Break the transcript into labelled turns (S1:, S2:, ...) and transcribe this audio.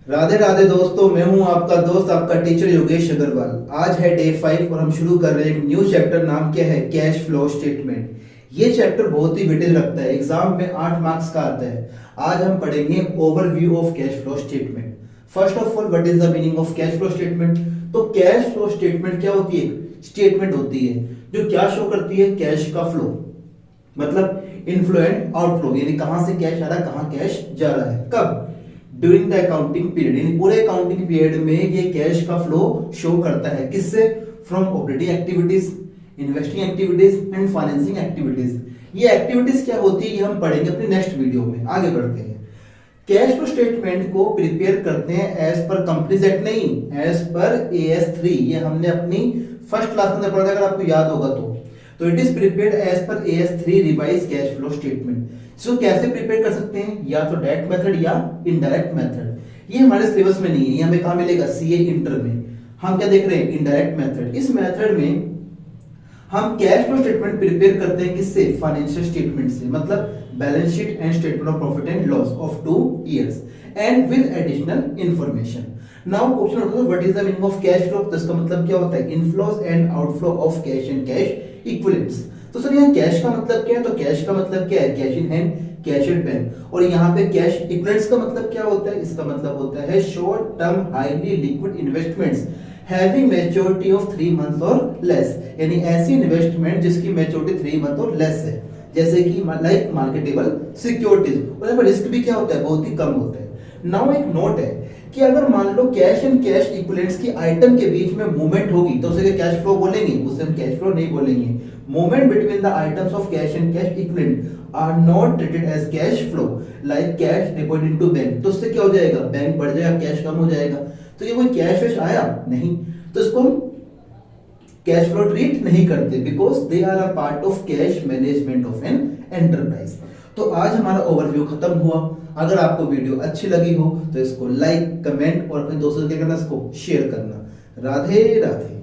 S1: राधे राधे दोस्तों, मैं हूं आपका दोस्त आपका टीचर योगेश अग्रवाल। आज है डे 5 और हम शुरू कर रहे हैं एक न्यू चैप्टर। नाम क्या है? Cash flow statement. ये चैप्टर बहुत ही वेटेज रखता है, एग्जाम में 8 मार्क्स का आता है। आज हम पढ़ेंगे overview of cash flow statement. First of all, what is the meaning of cash flow statement? तो कैश फ्लो स्टेटमेंट क्या होती है? स्टेटमेंट होती है जो क्या शो करती है? कैश का फ्लो, मतलब इनफ्लो एंड आउटफ्लो, यानी कहां से कैश आ रहा है, कहां कैश जा रहा है, कब? ड्यूरिंग द अकाउंटिंग पीरियड, यानी पूरे अकाउंटिंग पीरियड में ये कैश का फ्लो शो करता है। किससे? From operating activities, investing activities and financing activities. ये एक्टिविटीज क्या होती है ये हम पढ़ेंगे अपनी नेक्स्ट वीडियो में। आगे बढ़ते हैं। कैश फ्लो स्टेटमेंट को प्रिपेयर करते हैं एज पर कंपनीज एक्ट, नहीं एज पर AS3। ये हमने अपनी फर्स्ट क्लास में पढ़ा था, अगर आपको याद होगा तो it is prepared as per AS3 revise cash flow statement. इसको कैसे प्रिपेयर कर सकते हैं? या तो डायरेक्ट मेथड या इनडायरेक्ट मेथड। ये हमारे सिलेबस में नहीं है, ये हमें कहां मिलेगा? CA इंटर में। हम क्या देख रहे हैं? Indirect method. इस मेथड में हम कैश फ्लो स्टेटमेंट प्रिपेयर करते हैं किससे? फाइनेंशियल स्टेटमेंट से, मतलब balance sheet and statement of profit and loss of 2 years and with additional information. Now question होता है what is the meaning of cash flow? तो इसका मतलब क्या होता है? Inflows and outflow of cash and cash equivalents. तो sir यहाँ कैश का मतलब क्या है? तो कैश का मतलब क्या है? Cash in hand, cash at bank. और यहाँ पे कैश इक्विवेलेंट्स का मतलब क्या होता है? इसका मतलब होता है short term highly liquid investments having maturity of 3 months और लेस, यानी ऐसी इन्वेस्टमेंट जिसकी मैच्योरिटी 3 months और लेस है, जैसे कि लाइक मार्केटेबल सिक्योरिटीज। और यहाँ पर रिस्क भी क्या होता है? बहुत ही कम होता है। नाउ एक नोट है कि अगर मान लो कैश एंड कैश इक्विवेलेंट्स की आइटम के बीच में मूवमेंट होगी तो उसे कैश फ्लो बोलेंगे? उसे हम कैश फ्लो नहीं बोलेंगे। Movement between the items of cash and cash equivalent are not treated as cash flow, like cash deposit into bank. तो उससे क्या हो जाएगा? बैंक बढ़ जाएगा, कैश कम हो जाएगा। तो ये कोई कैश वैश आया नहीं, तो इसको हम कैश फ्लो ट्रीट नहीं करते, because they are a part of cash management of an enterprise. तो आज हमारा ओवरव्यू खत्म हुआ। अगर आपको वीडियो अच्छी लगी हो तो इसको लाइक, कमेंट और अपने दोस्तों के करना, इसको शेयर करना। राधे राधे।